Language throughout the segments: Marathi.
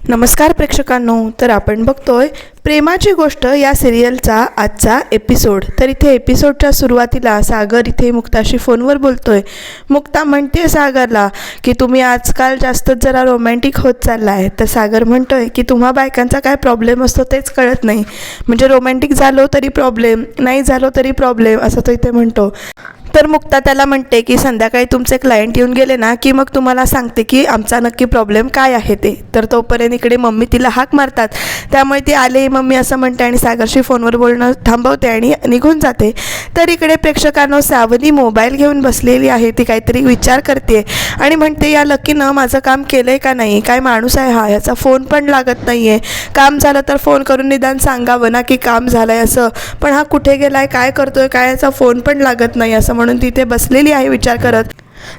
नमस्कार प्रेक्षकांनो. तर आपण बघतोय प्रेमाची गोष्ट या सिरियलचा आजचा एपिसोड. तर इथे एपिसोडच्या सुरुवातीला सागर इथे मुक्ताशी फोनवर बोलतोय. मुक्ता म्हणते सागरला की तुम्ही आजकाल जास्तच जरा रोमॅन्टिक होत चालला आहे. तर सागर म्हणतोय की तुम्हा बायकांचा काय प्रॉब्लेम असतो तेच कळत नाही, म्हणजे रोमॅन्टिक झालो तरी प्रॉब्लेम, नाही झालो तरी प्रॉब्लेम, असं तो इथे म्हणतो. तर मुक्ता त्याला म्हणते की संध्याकाळी तुमचे क्लायंट येऊन गेले ना की मग तुम्हाला सांगते की आमचा नक्की प्रॉब्लेम काय आहे ते. तर तोपर्यंत इकडे मम्मी तिला हाक मारतात, त्यामुळे ती आले मम्मी असं म्हणते आणि सागरशी फोनवर बोलणं थांबवते आणि निघून जाते. तर इकडे प्रेक्षकांनो सावनी मोबाईल घेऊन बसलेली आहे. ती काहीतरी विचार करते आणि म्हणते या लकीनं माझं काम केलं आहे का नाही, काय माणूस आहे हा, ह्याचा फोन पण लागत नाही आहे. काम झालं तर फोन करून निदान सांगावं ना की काम झालं आहे असं, पण हा कुठे गेला आहे, काय करतो आहे, काय याचा फोन पण लागत नाही असं म्हणून तिथे बसलेली आहे विचार करत.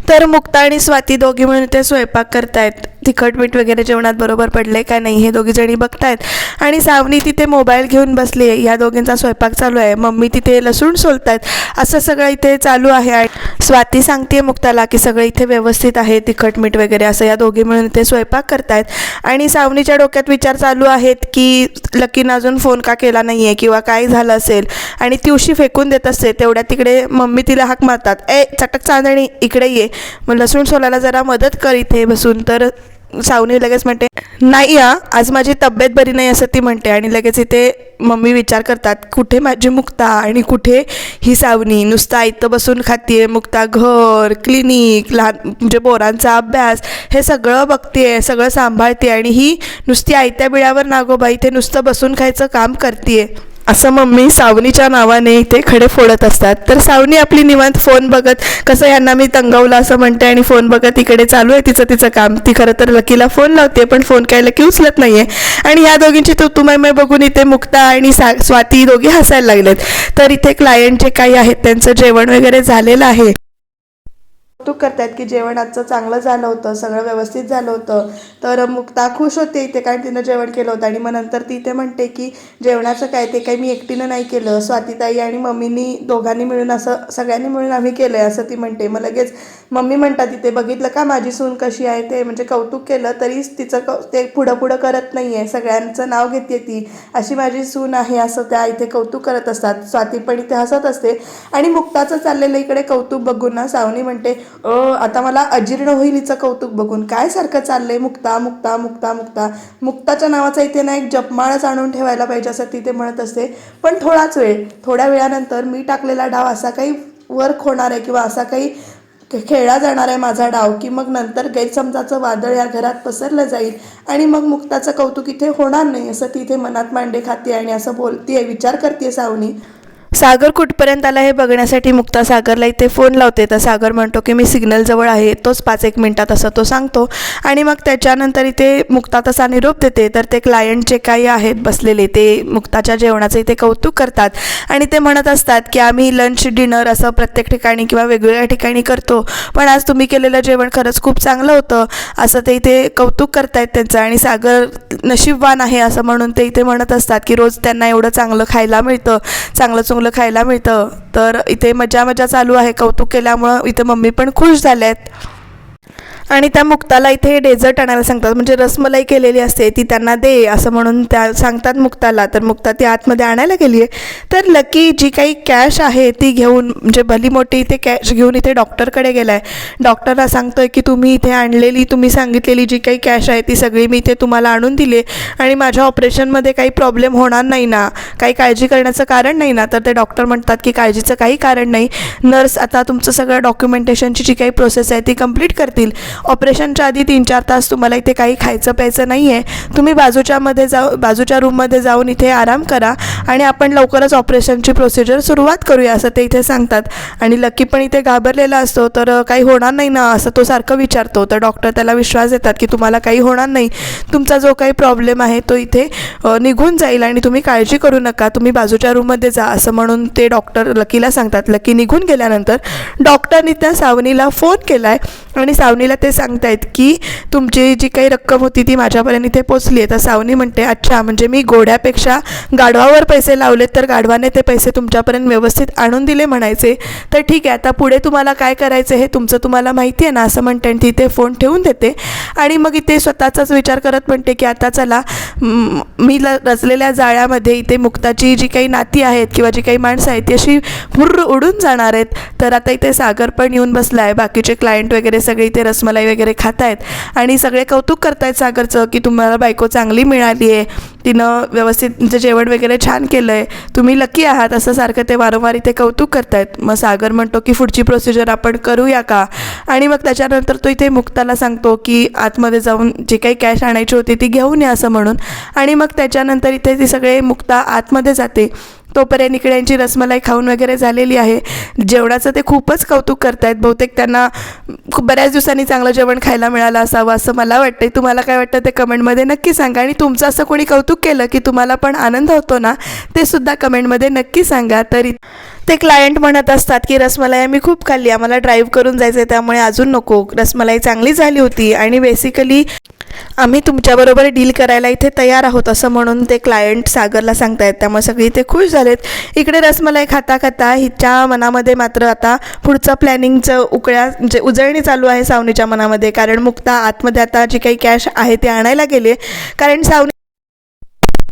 तर मुक्ता आणि स्वाती दोघी म्हणून ते स्वयंपाक करतायत. तिखट मीठ वगैरे जेवणात बरोबर पडले का नाही हे दोघी जणी बघतायत आणि सावनी तिथे मोबाईल घेऊन बसली आहे. या दोघींचा स्वयंपाक चालू आहे. मम्मी तिथे लसूण सोलतायत. असं सगळं इथे चालू आहे. स्वाती सांगते मुक्ताला की सगळं इथे व्यवस्थित आहे, तिखट मीठ वगैरे असं. या दोघी मिळून इथे स्वयंपाक करतायत आणि सावनीच्या डोक्यात विचार चालू आहेत की लकीनं अजून फोन का केला नाही आहे किंवा काय झालं असेल, आणि ती उशी फेकून देत असते. तेवढ्या तिकडे मम्मी तिला हाक मारतात, चटक चांदणी इकडे ये, मग लसूण सोलायला जरा मदत कर इथे बसून. तर सावनी लगेच म्हणते नाही आज माझी तब्येत बरी नाही असं ती म्हणते आणि लगेच इथे मम्मी विचार करतात कुठे माझी मुक्ता आणि कुठे ही सावनी. नुसता इथं बसून खातीये मुक्ता, घर, क्लिनिक, लहान म्हणजे पोरांचा अभ्यास हे सगळं बघते, सगळं सांभाळते आणि ही नुसती आयत्या बिळावर नागोबाई इथे नुसतं बसून खायचं काम करते असं मम्मी सावनीच्या नावाने इथे खडे फोडत असतात. तर सावनी आपली निवांत फोन बघत कसं ह्यांना मी तंगवलं असं म्हणते आणि फोन बघत इकडे चालू आहे तिचं काम. ती खरं तर लकीला फोन लावते पण फोन काय लकी उचलत नाही आहे आणि ह्या दोघींची तुमय बघून इथे मुक्ता आणि स्वाती दोघी हसायला लागलेत. तर इथे क्लायंट जे काही आहेत त्यांचं जेवण वगैरे झालेलं आहे. कौतुक करतायत की जेवण आजचं चांगलं झालं होतं, सगळं व्यवस्थित झालं होतं. तर मुक्ता खुश होते इथे कारण तिनं जेवण केलं होतं आणि मग नंतर ती इथे म्हणते की जेवणाचं काय ते काही मी एकटीनं नाही केलं, स्वातीताई आणि मम्मीनी दोघांनी मिळून असं सगळ्यांनी मिळून आम्ही केलं आहे असं ती म्हणते. मग लगेच मम्मी म्हणतात तिथे बघितलं का माझी सून कशी आहे ते, म्हणजे कौतुक केलं तरीच तिचं ते पुढं करत नाही आहे, सगळ्यांचं नाव घेते ती, अशी माझी सून आहे असं त्या इथे कौतुक करत असतात. स्वाती पण इथे हसत असते आणि मुक्ताचं चाललेलं इकडे कौतुक बघून ना सावनी म्हणते आता मला अजीर्ण होईल हिचं कौतुक बघून, काय सारखं चाललंय मुक्ता मुक्ता मुक्ता मुक्ता. मुक्ताच्या नावाचा इथे ना एक जपमाळच आणून ठेवायला पाहिजे असं तिथे म्हणत असते. पण थोड्या वेळानंतर मी टाकलेला डाव असा काही वर्क होणार आहे किंवा असा काही खेळला जाणार आहे माझा डाव की मग नंतर गैरसमजाचं वादळ या घरात पसरलं जाईल आणि मग मुक्ताचं कौतुक इथे होणार नाही असं ती इथे मनात मांडे खाते आणि असं बोलते, विचार करते सावनी. सागर कुठपर्यंत आला हे बघण्यासाठी मुक्ता सागरला इथे फोन लावते. तर सागर म्हणतो की मी सिग्नलजवळ आहे, तोच 5-1 मिनिटात असं तो सांगतो आणि मग त्याच्यानंतर इथे मुक्ता तसा निरोप देते. तर ते क्लायंट जे काही आहेत बसलेले ते मुक्ताच्या जेवणाचं इथे कौतुक करतात आणि ते म्हणत असतात की आम्ही लंच डिनर असं प्रत्येक ठिकाणी किंवा वेगवेगळ्या ठिकाणी करतो, पण आज तुम्ही केलेलं जेवण खरंच खूप चांगलं होतं असं ते इथे कौतुक करतायत त्यांचं. आणि सागर नशीबवान आहे असं म्हणून ते इथे म्हणत असतात की रोज त्यांना एवढं चांगलं खायला मिळतं, चांगलं खायला मिळतं. तर इथे मजा चालू आहे कौतुक केल्यामुळं. इथे मम्मी पण खुश झाल्यात आणि त्या मुक्ताला इथे डेझर्ट आणायला सांगतात, म्हणजे रसमलाई केलेली असते ती त्यांना दे असं म्हणून त्या सांगतात मुक्ताला. तर मुक्ता ती आतमध्ये आणायला गेली आहे. तर लकी जी काही कॅश आहे ती घेऊन, म्हणजे भली मोठी इथे कॅश घेऊन इथे डॉक्टरकडे गेला आहे. डॉक्टरला सांगतोय की तुम्ही इथे आणलेली, तुम्ही सांगितलेली जी काही कॅश आहे ती सगळी मी इथे तुम्हाला आणून दिली आणि माझ्या ऑपरेशनमध्ये काही प्रॉब्लेम होणार नाही ना, काही काळजी करण्याचं कारण नाही ना. तर ते डॉक्टर म्हणतात की काळजीचं काही कारण नाही, नर्स आता तुमचं सगळं डॉक्युमेंटेशनची जी काही प्रोसेस आहे ती कंप्लीट करतील. ऑपरेशनच्या आधी 3-4 तास तुम्हाला इथे काही खायचं प्यायचं नाही आहे, तुम्ही बाजूच्या रूममध्ये जाऊन इथे आराम करा आणि आपण लवकरच ऑपरेशनची प्रोसिजर सुरुवात करूया असं ते इथे सांगतात. आणि लकी पण इथे घाबरलेला असतो, तर काही होणार नाही ना असं तो सारखं विचारतो. तर डॉक्टर त्याला विश्वास देतात की तुम्हाला काही होणार नाही, तुमचा जो काही प्रॉब्लेम आहे तो इथे निघून जाईल आणि तुम्ही काळजी करू नका, तुम्ही बाजूच्या रूममध्ये जा असं म्हणून ते डॉक्टर लकीला सांगतात. लकी निघून गेल्यानंतर डॉक्टरनी त्या सावनीला फोन केला आहे आणि सावनीला ते सांगतायत की तुमची जी काही रक्कम होती ती माझ्यापर्यंत इथे पोचली आहे. तर सावनी म्हणते अच्छा, म्हणजे मी घोड्यापेक्षा गाढवावर पैसे लावलेत तर गाढवाने ते पैसे तुमच्यापर्यंत व्यवस्थित आणून दिले म्हणायचे. तर ठीक आहे, आता पुढे तुम्हाला काय करायचं हे तुमचं तुम्हाला माहिती आहे ना, असं म्हणते आणि ती इथे फोन ठेवून देते. आणि मग इथे स्वतःचाच विचार करत म्हणते की आता चला मी रचलेल्या जाळ्यामध्ये इथे मुक्ताची जी काही नाती आहेत किंवा जी काही माणसं आहेत ती अशी भुर्र उडून जाणार आहेत. तर आता इथे सागर पण येऊन बसला आहे, बाकीचे क्लायंट वगैरे सगळे इथे रसमलाई वगैरे खात आहेत आणि सगळे कौतुक करतायत सागरचं की तुम्हाला बायको चांगली मिळाली आहे, तिनं व्यवस्थित जेवण वगैरे छान केलं आहे, तुम्ही लकी आहात, असं सारखं ते वारंवार इथे कौतुक करतायत. मग सागर म्हणतो की पुढची प्रोसिजर आपण करूया का. आणि मग त्याच्यानंतर तो इथे मुक्ताला सांगतो की आतमध्ये जाऊन जी काही कॅश आणायची होती ती घेऊन या असं म्हणून. आणि मग त्याच्यानंतर इथे ती सगळे मुक्ता आतमध्ये जाते. तोपर्यंत इकडे यांची रसमलाई खाऊन वगैरे झालेली आहे. जेवणाचं ते खूपच कौतुक करतायत, बहुतेक त्यांना खूप बऱ्याच दिवसांनी चांगलं जेवण खायला मिळालं असावं असं मला वाटतं. तुम्हाला काय वाटतं ते कमेंटमध्ये नक्की सांगा. आणि तुमचं असं कोणी कौतुक केलं की तुम्हाला पण आनंद होतो ना, ते सुद्धा कमेंटमध्ये नक्की सांगा. तरी ते क्लायंट म्हणत असतात की रसमलाई आम्ही खूप खाल्ली, आम्हाला ड्राईव्ह करून जायचं आहे त्यामुळे अजून नको, रसमलाई चांगली झाली होती आणि बेसिकली आम्ही तुमच्याबरोबर डील करायला इथे तयार आहोत असं म्हणून ते क्लायंट सागरला सांगतायत. त्यामुळे सगळी ते खुश झालेत. इकडे रसमलाई खाता खाता हिच्या मनामध्ये मात्र आता पुढचं प्लॅनिंगचं म्हणजे उजळणी चालू आहे सावनीच्या मनामध्ये. कारण मुक्ता आतमध्ये आता जी काही कॅश आहे ते आणायला गेले, कारण सावनी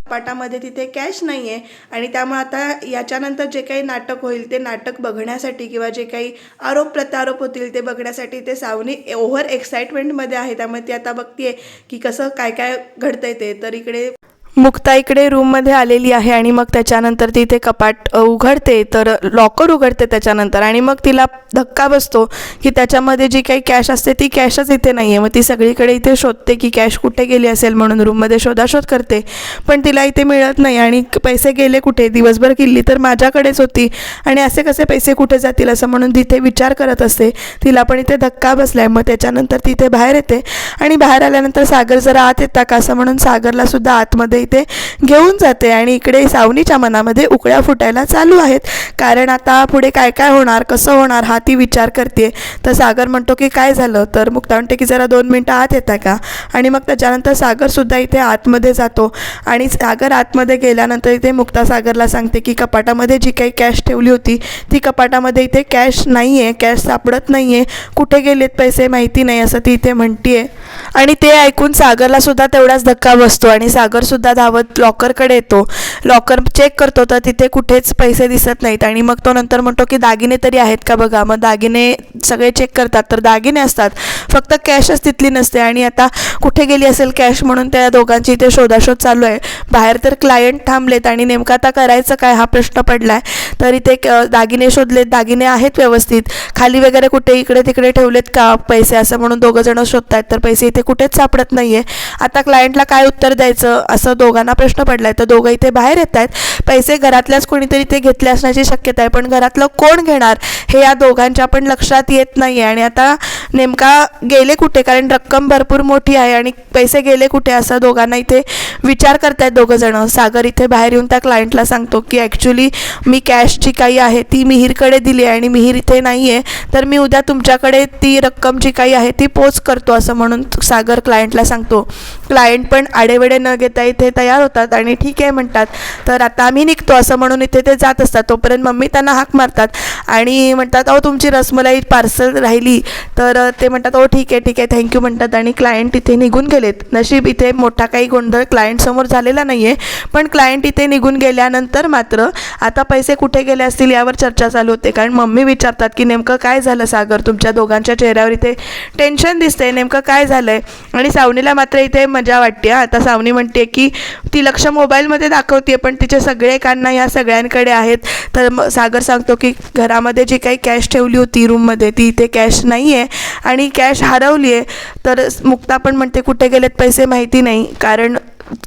पाटामध्ये तिथे कॅश नाही आहे आणि त्यामुळे आता याच्यानंतर जे काही नाटक होईल ते नाटक बघण्यासाठी किंवा जे काही आरोप प्रत्यारोप होतील ते बघण्यासाठी ते सावनी ओव्हर एक्साइटमेंटमध्ये आहे. त्यामुळे ती आता बघते की कसं काय काय घडतंय ते. तर इकडे मुक्ता इकडे रूममध्ये आलेली आहे आणि मग त्याच्यानंतर ती ते कपाट उघडते, तर लॉकर उघडते त्याच्यानंतर. आणि मग तिला धक्का बसतो की त्याच्यामध्ये जी काही कॅश असते ती कॅशच इथे नाही आहे. मग ती सगळीकडे इथे शोधते की कॅश कुठे गेली असेल म्हणून रूममध्ये शोधाशोध करते, पण तिला इथे मिळत नाही. आणि पैसे गेले कुठे, दिवसभर किल्ली तर माझ्याकडेच होती आणि असे कसे पैसे कुठे जातील असं म्हणून तिथे विचार करत असते. तिला पण इथे धक्का बसला आहे. मग त्याच्यानंतर तिथे बाहेर येते आणि बाहेर आल्यानंतर सागर जरा आत येता का असं म्हणून सागरला सुद्धा आतमध्ये इथे घेऊन जाते. आणि इकडे सावनीच्या मनामध्ये उकळ्या फुटायला चालू आहेत, कारण आता पुढे काय काय होणार, कसं होणार हा ती विचार करते. तर सागर म्हणतो की काय झालं, तर मुक्ता म्हणते की जरा 2 मिनटं आत येता का. आणि मग त्याच्यानंतर सागरसुद्धा इथे आतमध्ये जातो आणि सागर आतमध्ये गेल्यानंतर इथे मुक्ता सागरला सांगते की कपाटामध्ये जी काही कॅश ठेवली होती ती कपाटामध्ये इथे कॅश नाही आहे, कॅश सापडत नाही आहे, कुठे गेलेत पैसे माहिती नाही असं ती इथे म्हणते आहे. आणि ते ऐकून सागरला सुद्धा तेवढाच धक्का बसतो आणि सागरसुद्धा धावत लॉकरकडे येतो. लॉकर चेक करतो तर तिथे कुठेच पैसे दिसत नाहीत. आणि मग तो नंतर म्हणतो की दागिने तरी आहेत का बघा. मग दागिने सगळे चेक करतात तर दागिने असतात, फक्त कॅशच तिथली नसते. आणि आता कुठे गेली असेल कॅश म्हणून त्या दोघांची इथे शोधाशोध चालू आहे. बाहेर तर क्लायंट थांबलेत आणि नेमकं आता करायचं काय हा प्रश्न पडला आहे. तर इथे दागिने शोधलेत, दागिने आहेत व्यवस्थित, खाली वगैरे कुठे इकडे तिकडे ठेवलेत का पैसे असं म्हणून दोघंजणं शोधत आहेत, तर पैसे इथे कुठेच सापडत नाही आहे. आता क्लायंटला काय उत्तर द्यायचं असं दोघांना प्रश्न पडला आहे. तर दोघं इथे बाहेर येत आहेत. पैसे घरातल्याच कोणीतरी ते घेतले असण्याची शक्यता आहे, पण घरातलं कोण घेणार हे या दोघांच्या पण लक्षात येत नाही आहे. आणि आता नेमका गेले कुठे, कारण रक्कम भरपूर मोठी आहे आणि पैसे गेले कुठे असं दोघांना इथे विचार करतायत दोघंजणं. सागर इथे बाहेर येऊन त्या क्लायंटला सांगतो की ॲक्च्युली मी कॅश जी काही आहे ती मिहीरकडे दिली आहे आणि मिहीर इथे नाही आहे, तर मी उद्या तुमच्याकडे ती रक्कम जी काही आहे ती पोच करतो असं म्हणून सागर क्लायंटला सांगतो. क्लायंट पण आडेवेडे न घेता इथे तयार होतात आणि ठीक आहे म्हणतात. तर आता आम्ही निघतो असं म्हणून इथे ते जात असतात. तोपर्यंत मम्मी त्यांना हाक मारतात आणि म्हणतात अहो तुमची रसमलाई पार्सल राहिली. तर ते म्हणतात हो ठीक आहे थँक्यू म्हणतात आणि क्लायंट इथे निघून गेलेत. नशीब इथे मोठा काही गोंधळ क्लायंटसमोर झालेला नाही आहे, पण क्लायंट इथे निघून गेल्यानंतर मात्र आता पैसे कुठे गेले असतील यावर चर्चा चालू होते. कारण मम्मी विचारतात की नेमकं काय झालं सागर, तुमच्या दोघांच्या चेहऱ्यावर इथे टेन्शन दिसते, नेमकं काय झालं आहे. आणि सावनीला मात्र इथे मजा वाटते. आता सावनी म्हणते की ती लक्ष मोबाईलमध्ये दाखवते पण तिचे सगळे कान ह्या सगळ्यांकडे आहेत. तर सागर सांगतो की घरामध्ये जी काही कॅश ठेवली होती रूममध्ये ती इथे कॅश नाही आहे आणि कॅश हरवली आहे. तर मुक्ता पण म्हणते कुठे गेलेत पैसे माहिती नाही, कारण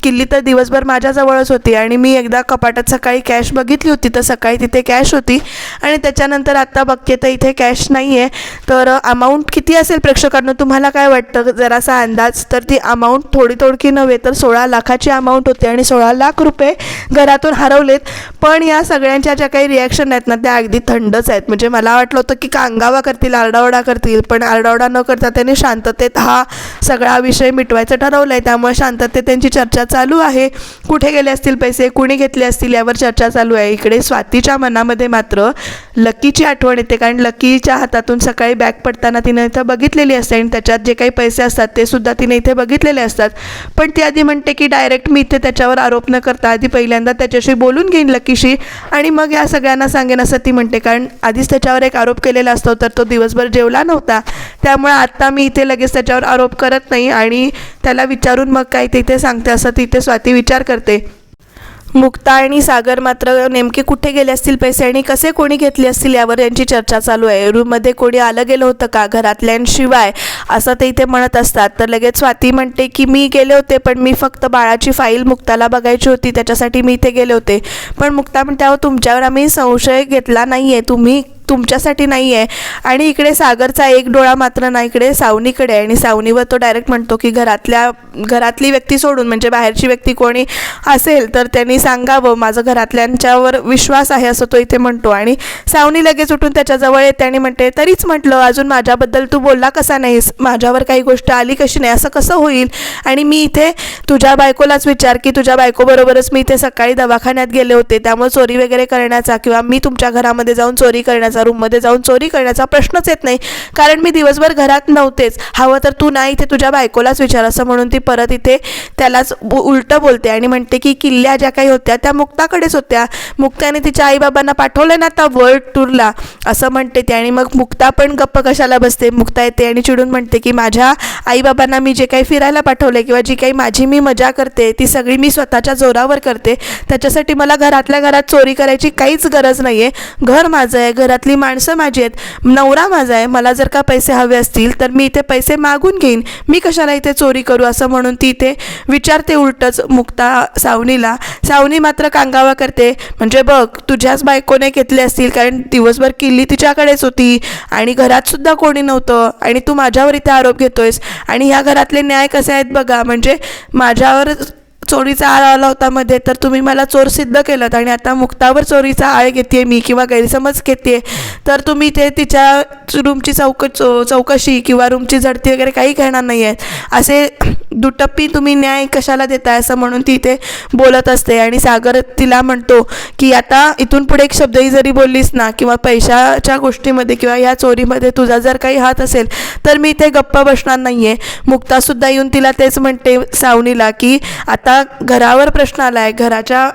किल्ली तर दिवसभर माझ्याजवळच होती आणि मी एकदा कपाटात सकाळी कॅश बघितली होती तर सकाळी तिथे कॅश होती आणि त्याच्यानंतर आत्ता बघते तर इथे कॅश नाही आहे. तर अमाऊंट किती असेल प्रेक्षकांनो, तुम्हाला काय वाटतं जरासा अंदाज. तर ती अमाऊंट थोडी नव्हे तर 16 लाखाची अमाऊंट होती आणि 16 लाख रुपये घरातून हरवलेत. पण या सगळ्यांच्या ज्या काही रिॲक्शन आहेत ना त्या अगदी थंडच आहेत. म्हणजे मला वाटलं होतं की कांगावा करतील, आरडाओरडा करतील, पण आरडाओरडा न करता त्यांनी शांततेत हा सगळा विषय मिटवायचा ठरवलं आहे. त्यामुळे शांततेत त्यांची चर्चा चर्चा चालू आहे. कुठे गेले असतील पैसे, कुणी घेतले असतील यावर चर्चा चालू आहे. इकडे स्वातीच्या मनामध्ये मात्र लकीची आठवण येते, कारण लकीच्या हातातून सकाळी बॅग पडताना तिने इथं बघितलेली असते आणि त्याच्यात जे काही पैसे असतात ते सुद्धा तिने इथे बघितलेले असतात. पण ती आधी म्हणते की डायरेक्ट मी इथे त्याच्यावर आरोप न करता आधी पहिल्यांदा त्याच्याशी बोलून घेईन लकीशी आणि मग या सगळ्यांना सांगेन असं ती म्हणते. कारण आधीच त्याच्यावर एक आरोप केलेला असतो तर तो दिवसभर जेवला नव्हता, त्यामुळे आत्ता मी इथे लगेच त्याच्यावर आरोप करत नाही आणि त्याला विचारून मग काय ते इथे सांगते असं तिथे स्वाती विचार करते. मुक्ता आणि सागर मात्र नेमके कुठे गेले असतील पैसे आणि कसे कोणी घेतले असतील यावर यांची चर्चा चालू आहे. रूममध्ये कोणी आलं गेलं होतं का घरातल्यांशिवाय असं ते इथे म्हणत असतात. तर लगेच स्वाती म्हणते की मी गेले होते, पण मी फक्त बाळाची फाईल मुक्ताला बघायची होती त्याच्यासाठी मी इथे गेले होते. पण मुक्ता म्हणते अहो तुमच्यावर आम्ही संशय घेतला नाही आहे, तुम्ही तुमच्यासाठी नाही आहे. आणि इकडे सागरचा एक डोळा मात्र ना इकडे सावनीकडे आहे आणि सावनीवर तो डायरेक्ट म्हणतो की घरातली व्यक्ती सोडून म्हणजे बाहेरची व्यक्ती कोणी असेल तर त्यांनी सांगावं, माझं घरातल्यांच्यावर विश्वास आहे असं तो इथे म्हणतो. आणि सावनी लगेच उठून त्याच्याजवळ येते आणि म्हणते तरीच म्हटलं अजून माझ्याबद्दल तू बोलला कसा नाहीस, माझ्यावर काही गोष्ट आली कशी नाही, असं कसं होईल. आणि मी इथे तुझ्या बायकोलाच विचार की तुझ्या बायकोबरोबरच मी इथे सकाळी दवाखान्यात गेले होते, त्यामुळे चोरी वगैरे करण्याचा किंवा मी तुमच्या घरामध्ये जाऊन चोरी करण्याचा, रूममध्ये जाऊन चोरी करण्याचा प्रश्नच येत नाही, कारण मी दिवसभर घरात नव्हतेच. हवं तर तू नाही इथे तुझ्या बायकोलाच विचार असं म्हणून ती परत इथे त्यालाच उलटं बोलते आणि म्हणते की किल्ल्या ज्या काही होत्या त्या मुक्ताकडेच होत्या, मुक्ताने तिच्या आईबाबांना पाठवलं ना आता वर्ल्ड टूरला असं म्हणते ते. आणि मग मुक्ता पण गप्प कशाला बसते, मुक्ता येते आणि चिडून म्हणते की माझ्या आईबाबांना मी जे काही फिरायला पाठवले किंवा जी काही माझी मी मजा करते ती सगळी मी स्वतःच्या जोरावर करते, त्याच्यासाठी मला घरातल्या घरात चोरी करायची काहीच गरज नाही आहे. घर माझं आहे, घरातली माणसं माझी आहेत, नवरा माझा आहे, मला जर का पैसे हवे असतील तर मी इथे पैसे मागून घेईन, मी कशाला इथे चोरी करू असं म्हणून ती इथे विचारते उलटच मुक्ता सावनीला. सावनी मात्र कांगावा करते, म्हणजे बघ तुझ्याच बायकोने घेतले असतील, कारण दिवसभर किल्ली तिच्याकडेच होती आणि घरात सुद्धा कोणी नव्हतं आणि तू माझ्यावर इथे आरोप घेतोयस. आणि ह्या घरातले न्याय कसे आहेत बघा, म्हणजे माझ्यावर चोरीचा आळ आला होता मध्ये तर तुम्ही मला चोर सिद्ध केलं आणि आता मुक्तावर चोरीचा आळ घेते मी किंवा गैरसमज घेते तर तुम्ही ते तिच्या रूमची चौकशी किंवा रूमची झडती वगैरे काही करणार नाही आहे, असे दुटप्पी तुम्ही न्याय कशाला देताय असं म्हणून ती इथे बोलत असते. आणि सागर तिला म्हणतो की आता इथून पुढे एक शब्दही जरी बोललीस ना किंवा पैशाच्या गोष्टीमध्ये किंवा या चोरीमध्ये तुझा जर काही हात असेल तर मी इथे गप्प बसणार नाही आहे. मुक्तासुद्धा येऊन तिला तेच म्हणते सावनीला की आता घरावर प्रश्न आला आहे, घराच्या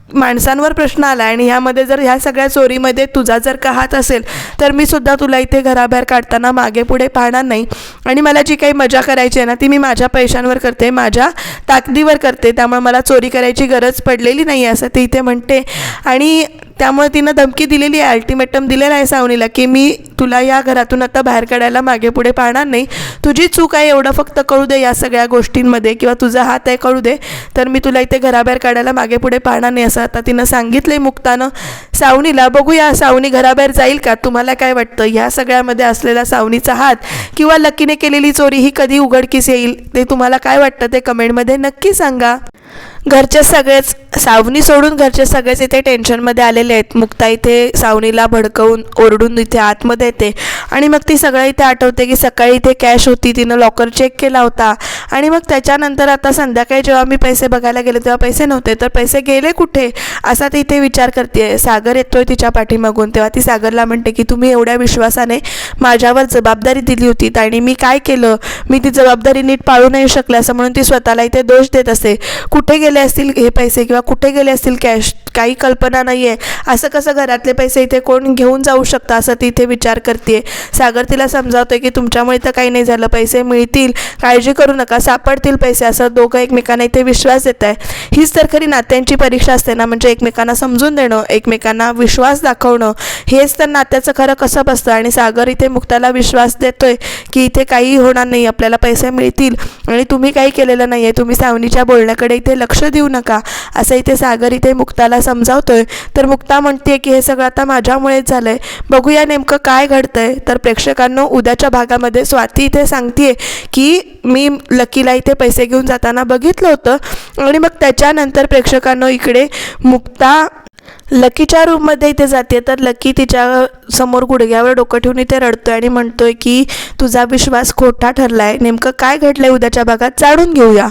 माणसांवर प्रश्न आला आहे आणि ह्यामध्ये जर ह्या सगळ्या चोरीमध्ये तुझा जर का हात असेल तर मी सुद्धा तुला इथे घराबाहेर काढताना मागे पुढे पाहणार नाही. आणि मला जी काही मजा करायची आहे ना ती मी माझ्या पैशांवर करते, माझ्या ताकदीवर करते, त्यामुळे मला चोरी करायची गरज पडलेली नाही आहे असं ती इथे म्हणते. आणि त्यामुळे तिनं धमकी दिलेली आहे, अल्टिमेटम दिलेला आहे सावनीला की मी तुला या घरातून आता बाहेर काढायला मागे पुढे पाहणार नाही, तुझी चूक आहे एवढं फक्त कळू दे या सगळ्या गोष्टींमध्ये किंवा तुझा हात आहे कळू दे, तर मी तुला इथे घराबाहेर काढायला मागे पुढे पाहणार नाही असं आता तिनं सांगितलंय मुक्तानं सावनीला. बघूया सावनी घराबाहेर जाईल का, तुम्हाला काय वाटतं ह्या सगळ्यामध्ये असलेला सावनीचा हात किंवा लकीने केलेली चोरी ही कधी उघडकीस येईल ते तुम्हाला काय वाटतं ते कमेंटमध्ये नक्की सांगा. घरचे सगळेच सावनी सोडून घरचे सगळेच इथे टेन्शनमध्ये आलेले आहेत. मुक्ता इथे सावनीला भडकवून ओरडून इथे आतमध्ये येते आणि मग ती सगळं इथे आठवते की सकाळी इथे कॅश होती, तिनं लॉकर चेक केला होता आणि मग त्याच्यानंतर आता संध्याकाळी जेव्हा मी पैसे बघायला गेले तेव्हा पैसे नव्हते, तर पैसे गेले कुठे असा ती इथे विचार करते. सागर येतोय तिच्या पाठीमागून, तेव्हा ती सागरला म्हणते की तुम्ही एवढ्या विश्वासाने माझ्यावर जबाबदारी दिली होती आणि मी काय केलं, मी ती जबाबदारी नीट पाळू नाही शकले असं म्हणून ती स्वतःला इथे दोष देत असते. कुठे गेले असतील हे पैसे किंवा कुठे गेले असतील कॅश काही कल्पना नाही आहे, असं कसं घरातले पैसे इथे कोण घेऊन जाऊ शकतं असं ती इथे विचार करते. सागर तिला समजावतोय की तुमच्यामुळे तर काही नाही झालं, पैसे मिळतील, काळजी करू नका, सापडतील पैसे, असं दोघं एकमेकांना इथे विश्वास देत आहे. हीच तर खरी नात्यांची परीक्षा असते ना, म्हणजे एकमेकांना समजून देणं, एकमेकांना विश्वास दाखवणं, हेच तर नात्याचं खरं कसं बसतं. आणि सागर इथे मुक्ताला विश्वास देतोय की इथे काही होणार नाही, आपल्याला पैसे मिळतील आणि तुम्ही काही केलेलं नाही आहे, तुम्ही सावनीच्या बोलण्याकडे इथे लक्ष देऊ नका असं इथे सागर इथे मुक्ताला समजावतोय. तर मुक्ता म्हणते की हे सगळं आता माझ्यामुळेच झालं आहे, बघूया नेमकं काय घडतंय. तर प्रेक्षकांनो उद्याच्या भागामध्ये स्वाती इथे सांगते की मी लकीला इथे पैसे घेऊन जाताना बघितलं होतं आणि मग त्याच्यानंतर प्रेक्षकांनो इकडे मुक्ता लकीच्या रूममध्ये इथे जाते तर लकी तिच्या समोर गुडघ्यावर डोकं ठेवून इथे रडतोय आणि म्हणतोय की तुझा विश्वास खोटा ठरलाय. नेमकं काय घडलंय उद्याच्या भागात जाणून घेऊया.